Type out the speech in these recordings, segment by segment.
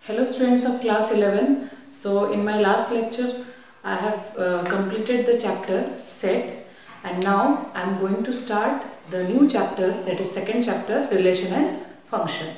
Hello students of class 11. So in my last lecture I have completed the chapter set, and now I am going to start the new chapter, that is second chapter, relation and function.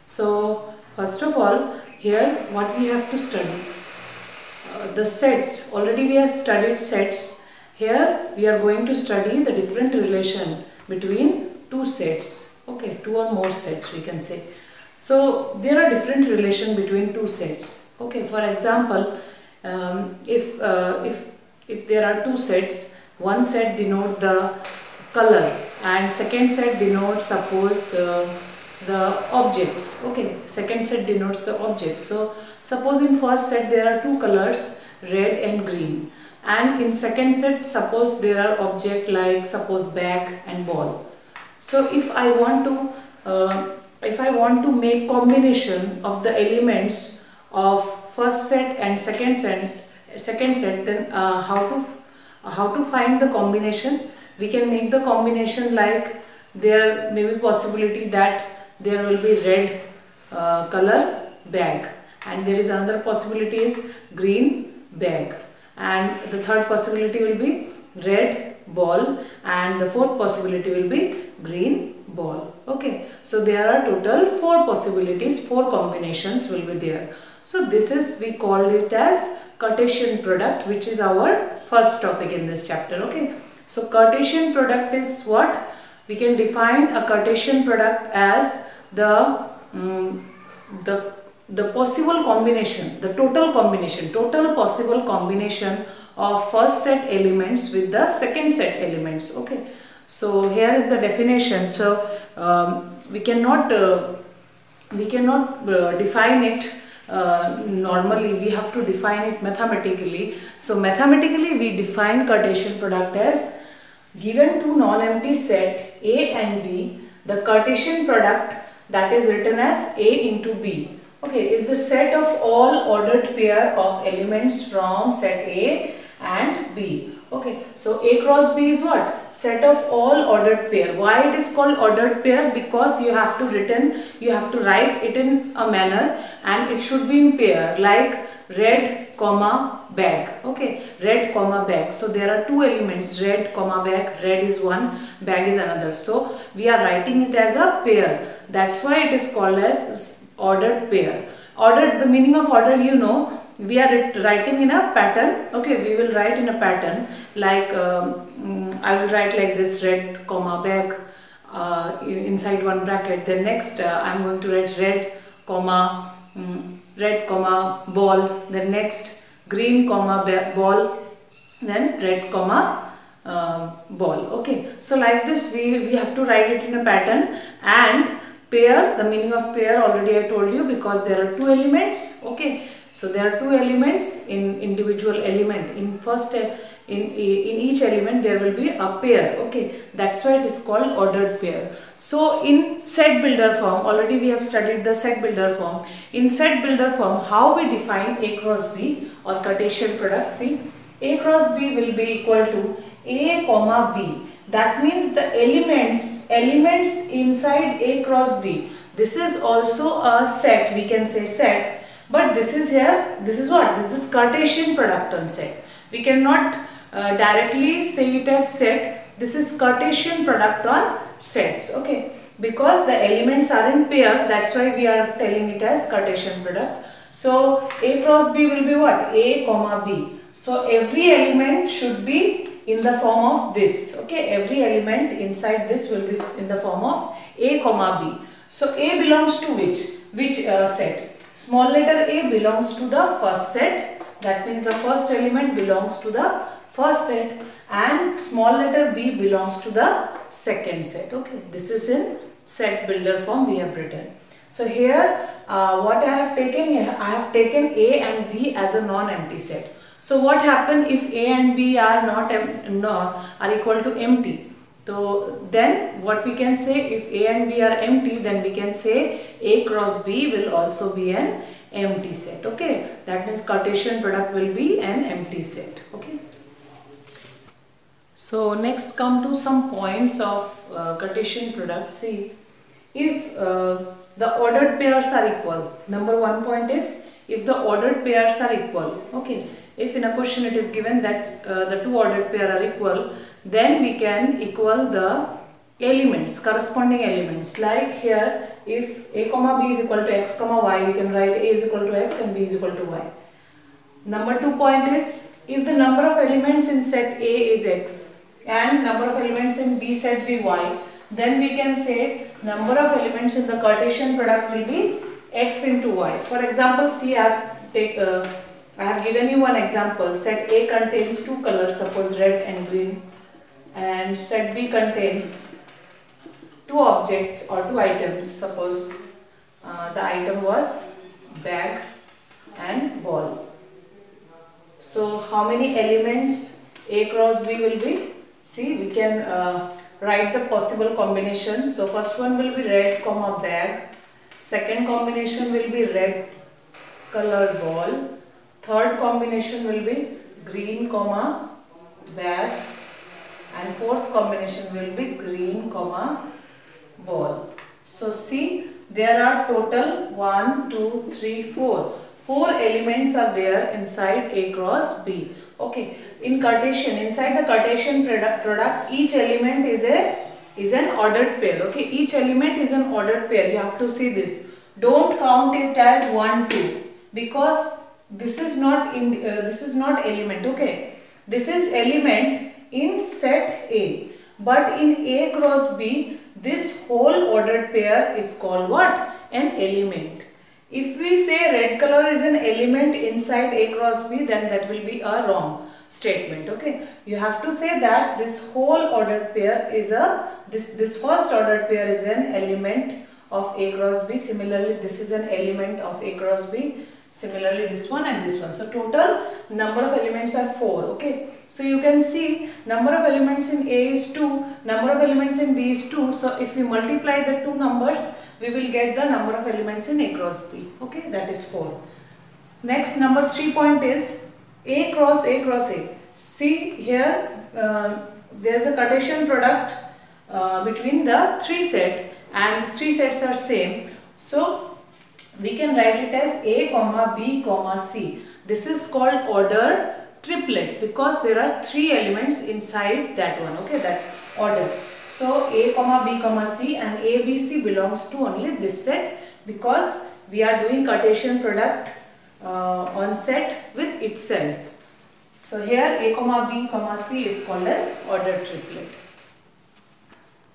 So first of all, here what we have to study, the sets. Already we have studied sets. Here we are going to study the different relation between two sets. Okay, two or more sets we can say. So there are different relation between two sets. Okay, for example, if there are two sets, one set denote the color and second set denotes, suppose, the objects. Okay, second set denotes the objects. So suppose in first set there are two colors, red and green, and in second set suppose there are object like suppose bag and ball. So if I want to make combination of the elements of first set and second set, then how to find the combination? We can make the combination like there may be possibility that there will be red color bag, and there is another possibility is green bag, and the third possibility will be red ball, and the fourth possibility will be green ball. Okay, so there are total 4 possibilities, 4 combinations will be there. So this is, we call it as Cartesian product, which is our first topic in this chapter. Okay, so Cartesian product is what? We can define a Cartesian product as the possible combination, the total possible combination of first set elements with the second set elements. Okay, so here is the definition. So we cannot define it normally. We have to define it mathematically. So mathematically we define Cartesian product as given two non-empty set A and B, the Cartesian product, that is written as A into B, okay, is the set of all ordered pair of elements from set A and B. Okay, so A cross B is what? Set of all ordered pair. Why it is called ordered pair? Because you have to write it in a manner, and it should be in pair, like red comma bag. Okay, red comma bag. So there are two elements, red comma bag. Red is one, bag is another. So we are writing it as a pair. That's why it is called as ordered pair. Ordered, the meaning of order, you know, we are writing in a pattern. Okay, we will write in a pattern like I will write like this, red comma bag inside one bracket. Then next I am going to write red comma ball. Then next green comma ball. Then red comma ball. Okay, so like this we have to write it in a pattern. And pair, the meaning of pair already I told you, because there are two elements. Okay, so there are two elements in individual element. In first in each element there will be a pair. Okay, that's why it is called ordered pair. So in set builder form, already we have studied the set builder form. In set builder form, how we define A cross B or Cartesian product? See, A cross B will be equal to A comma B. That means the elements inside A cross B. This is also a set, we can say set, but this is here, this is what? This is Cartesian product on set. We cannot directly say it as set. This is Cartesian product on sets. Okay, because the elements are in pair, that's why we are telling it as Cartesian product. So A cross B will be what? A comma B. So every element should be in the form of this. Okay, every element inside this will be in the form of A comma B. So A belongs to which set? Small letter A belongs to the first set. That means the first element belongs to the first set, and small letter B belongs to the second set. Okay, this is in set builder form we have written. So here what I have taken A and B as a non-empty set. So what happen if A and B are are equal to empty? So then what we can say, if A and B are empty, then we can say A cross B will also be an empty set. Okay, that means Cartesian product will be an empty set. Okay. So next come to some points of Cartesian product. See, if the ordered pairs are equal. Number one point is if the ordered pairs are equal. Okay, if in a question it is given that the two ordered pair are equal, then we can equal the elements, corresponding elements. Like here, if a comma b is equal to x comma y, we can write a is equal to x and b is equal to y. Number 2 point is if the number of elements in set A is x and number of elements in B set B y, then we can say number of elements in the Cartesian product will be x into y. For example, see, I have given you one example. Set A contains two colors, suppose red and green, and set B contains two objects or two items, suppose the item was bag and ball. So how many elements A cross B will be? See, we can write the possible combination. So first one will be red comma bag, second combination will be red colored ball, third combination will be green comma bag, and fourth combination will be green comma ball. So see, there are total 1, 2, 3, 4. 4 elements are there inside A cross B. Okay, in Cartesian, inside the Cartesian product, each element is an ordered pair. Okay, each element is an ordered pair. You have to see this. Don't count it as 1, 2, because this is not element. Okay, this is element in set A, but in A cross B, this whole ordered pair is called what? An element. If we say red color is an element inside A cross B, then that will be a wrong statement. Okay, you have to say that this whole ordered pair is this first ordered pair is an element of A cross B. Similarly, this is an element of A cross B. Similarly, this one and this one. So total number of elements are 4. Okay, so you can see number of elements in A is 2, number of elements in B is 2. So if we multiply the two numbers, we will get the number of elements in A cross B. Okay, that is 4. Next, number 3 point is A cross A cross A. See here, there is a Cartesian product between the 3 set, and the 3 sets are same. So we can write it as A comma B comma C. This is called order triplet because there are 3 elements inside that one. Okay, that order. So A comma B comma C and A B C belongs to only this set because we are doing Cartesian product on set with itself. So here A comma B comma C is called an order triplet.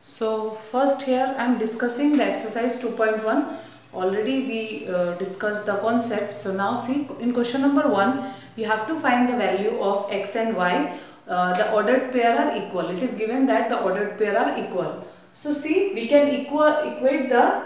So first here I am discussing the exercise 2.1. Already we discussed the concept. So now see, in question number 1 you have to find the value of x and y. The ordered pair are equal. It is given that the ordered pair are equal. So see, we can equate the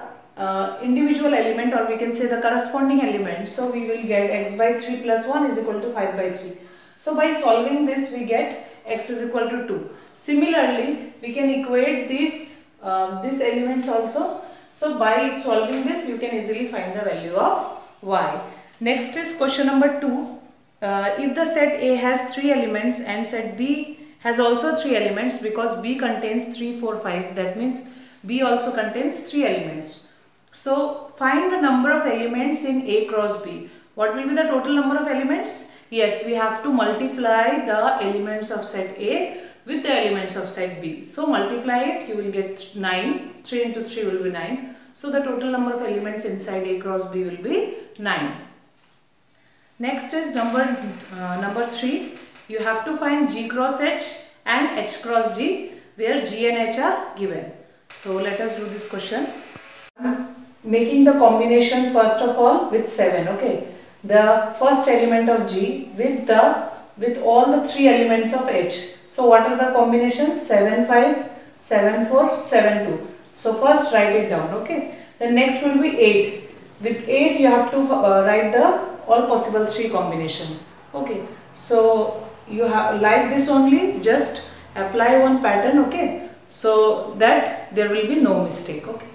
individual element, or we can say the corresponding element. So we will get x by 3 plus 1 is equal to 5 by 3. So by solving this we get x is equal to 2. Similarly, we can equate these elements also. So by solving this you can easily find the value of y. Next is question number 2. If the set A has 3 elements and set B has also 3 elements, because B contains 3, 4, 5, that means B also contains 3 elements. So find the number of elements in A cross B. What will be the total number of elements? Yes, we have to multiply the elements of set A with the elements of set B. So multiply it, you will get 9. 3 into 3 will be 9. So the total number of elements inside A cross B will be 9. Next is number 3. You have to find G cross H and H cross G, where G and H are given. So let us do this question. Making the combination first of all with 7. Okay, the first element of G with all the 3 elements of H. So what are the combinations? 7 5, 7 4, 7 2. So first write it down. Okay, the next will be 8. With 8 you have to write the all possible 3 combination. Okay, so you have like this only, just apply one pattern. Okay, so that there will be no mistake. Okay,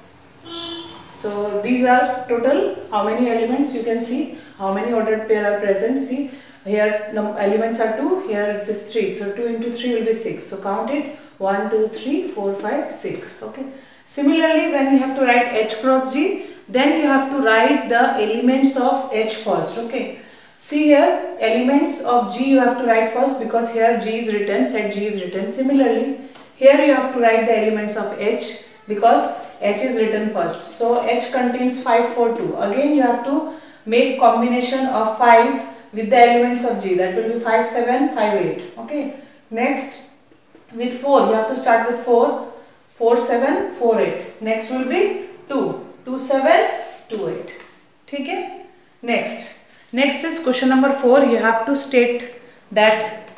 so these are total how many elements, you can see how many ordered pair are present. See here elements are 2, here it is 3, so 2 into 3 will be 6. So count it, 1 2 3 4 5 6. Okay, similarly when we have to write H cross G, then you have to write the elements of H first. Okay. See here, elements of G you have to write first, because here G is written, set G is written. Similarly, here you have to write the elements of H, because H is written first. So H contains 5, 4, 2. Again you have to make combination of 5 with the elements of G. That will be 5, 7, 5, 8. Okay. Next, with 4, you have to start with 4, 4, 7, 4, 8. Next will be 2, 2, 7, 2, 8. Okay. Next is question number 4. You have to state that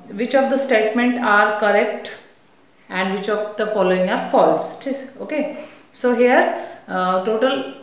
which of the statement are correct and which of the following are false. Okay. So here total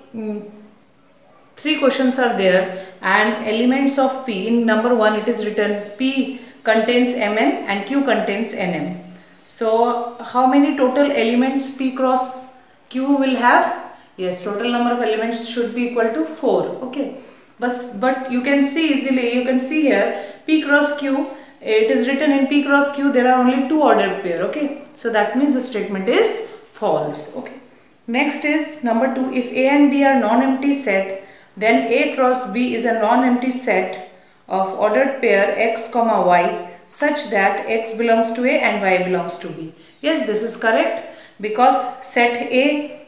3 questions are there, and elements of P. In number 1 it is written P contains Mn and Q contains Nm. So how many total elements P cross Q will have? Yes, total number of elements should be equal to 4. Okay. But you can see easily, you can see here P cross Q, it is written in P cross Q there are only 2 ordered pair. Okay. So that means the statement is false. Okay. Next is number 2. If A and B are non-empty set, then A cross B is a non-empty set of ordered pair x, y such that x belongs to A and y belongs to B. Yes, this is correct, because set A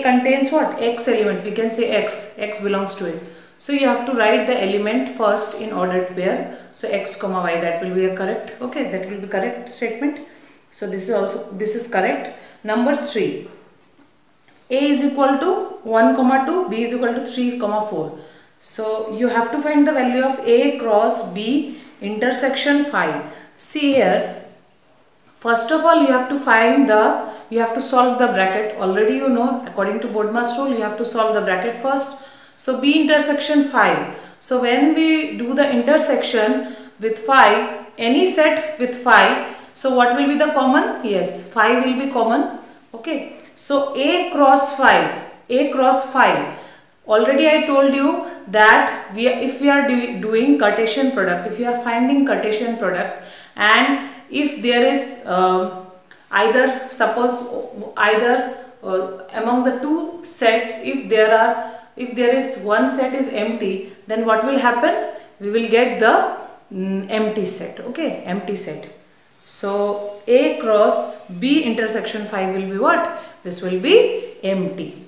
contains what? X element. We can say x belongs to A. So you have to write the element first in ordered pair. So x, y, that will be a correct. Okay, that will be correct statement. So this is correct. Number 3. A is equal to 1, 2, B is equal to 3, 4. So you have to find the value of A cross B intersection 5. See here, first of all you have to solve the bracket. Already you know, according to Bodmer's rule, you have to solve the bracket first. So B intersection 5. So when we do the intersection with 5, any set with 5, so what will be the common? Yes, 5 will be common. Okay. So A cross 5. Already I told you that if we are doing Cartesian product, if you are finding Cartesian product, and if there is either among the 2 sets, if there is one set is empty, then what will happen? We will get the empty set. Okay, empty set. So A cross B intersection 5 will be what? This will be empty.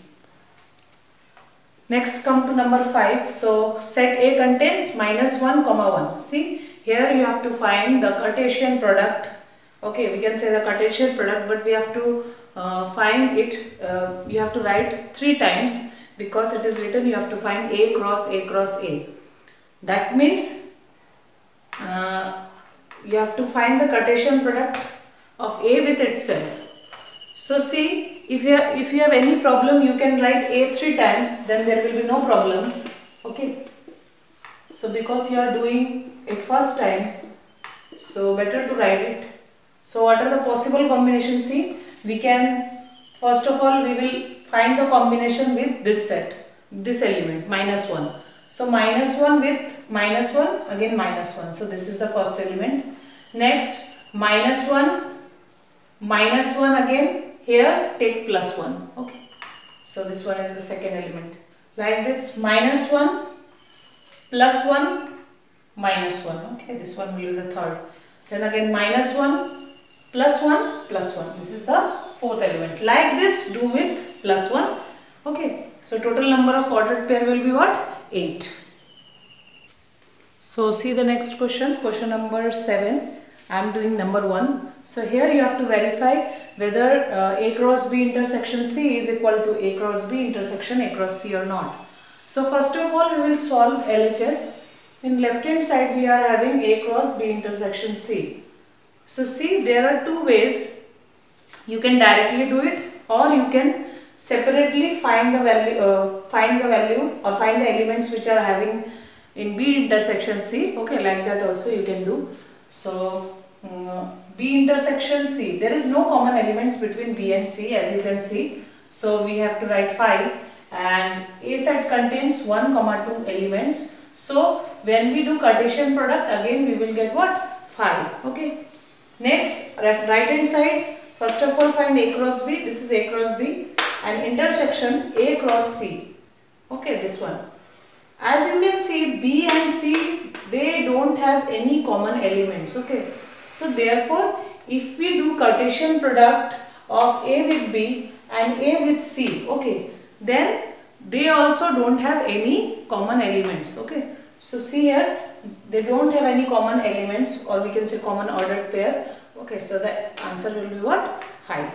Next, come to number 5. So set A contains -1, 1. See, here you have to find the Cartesian product. Okay, we can say the Cartesian product, but we have to find it. You have to write 3 times, because it is written you have to find A cross A cross A. That means you have to find the Cartesian product of A with itself. So see, if you have any problem, you can write A 3 times, then there will be no problem. Okay. So because you are doing it first time, so better to write it. So what are the possible combinations? See, we can, first of all, we will find the combination with this set, this element, -1. So -1 with -1, again -1. So this is the first element. Next, -1 again. Here take +1. Okay. So this one is the second element. Like this, -1, +1, -1. Okay. This one will be the third. Then again -1, +1, +1. This is the fourth element. Like this, do with +1. Okay. So total number of ordered pair will be what? 8. So see the next question. Question number 7. I am doing number 1. So here you have to verify whether A cross B intersection C is equal to A cross B intersection A cross C or not. So first of all, we will solve LHS. In left hand side we are having A cross B intersection C. So see, there are 2 ways. You can directly do it, or you can separately find the value or find the elements which are having in B intersection C. Okay, like that also you can do. So B intersection C, there is no common elements between B and C, as you can see. So we have to write 5, and A set contains 1, 2 elements. So when we do Cartesian product, again we will get what? 5. Okay. Next, right hand side, first of all find A cross B. This is A cross B. an intersection A cross C. Okay, this one. As you can see, B and C, they don't have any common elements. Okay, so therefore, if we do Cartesian product of A with B and A with C, okay, then they also don't have any common elements. Okay, so see here, they don't have any common elements, or we can say common ordered pair. Okay, so the answer will be what? 5.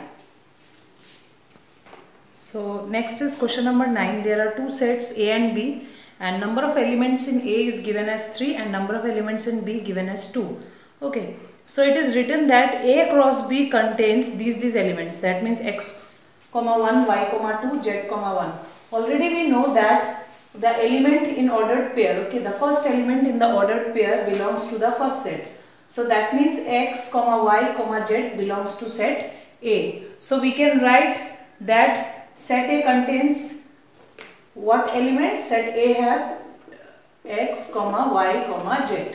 So next is question number 9. There are two sets A and B, and number of elements in A is given as 3 and number of elements in B given as 2. Okay, so it is written that A cross B contains these elements. That means x, 1, y, 2, z, 1. Already we know that the element in ordered pair, okay, the first element in the ordered pair belongs to the first set. So that means x, y, z belongs to set A. So we can write that set A contains what elements? Set A have x, y, z.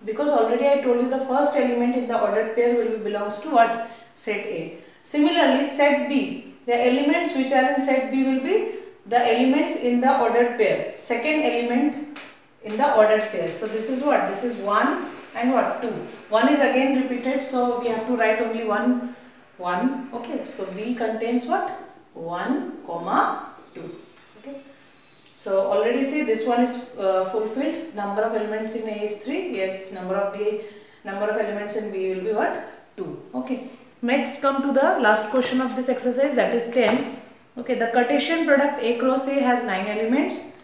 Because already I told you the first element in the ordered pair will belongs to what? Set A. Similarly, set B, the elements which are in set B will be the elements in the ordered pair. Second element in the ordered pair. So this is what? This is 1 and what? 2. 1 is again repeated, so we have to write only 1. Okay, so B contains what? 1, 2. Okay. So already see this one is fulfilled. Number of elements in A is 3. Yes, number of elements in B will be what? 2. Okay. Next come to the last question of this exercise, that is 10. Okay, the Cartesian product A cross A has 9 elements,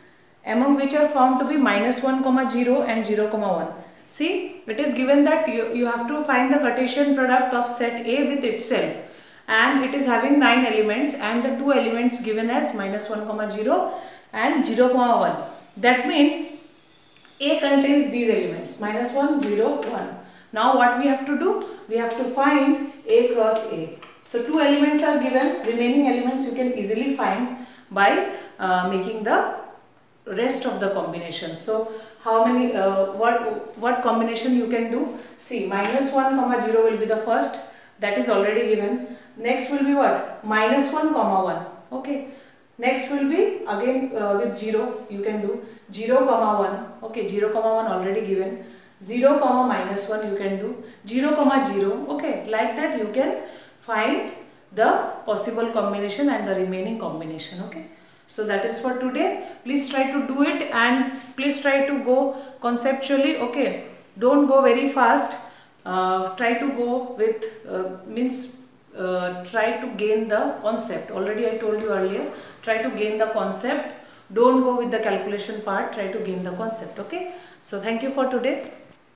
among which are found to be -1, 0 and 0, 1. See, it is given that you have to find the Cartesian product of set A with itself, and it is having 9 elements and the 2 elements given as -1, 0 and 0, 1. That means A contains these elements -1, 0, 1. Now what we have to do? We have to find A cross A. So 2 elements are given, remaining elements you can easily find by making the rest of the combination. So how many, what combination you can do? See, -1, 0 will be the first, that is already given. Next will be what? -1, 1. Okay. Next will be again with 0 you can do 0, 1. Okay, 0, 1 already given. 0, -1 you can do 0, 0. Okay, like that you can find the possible combination and the remaining combination. Okay, so that is for today. Please try to do it and please try to go conceptually. Okay, don't go very fast. Try to go with try to gain the concept. Already I told you earlier, try to gain the concept. Don't go with the calculation part, try to gain the concept. Okay, so thank you for today.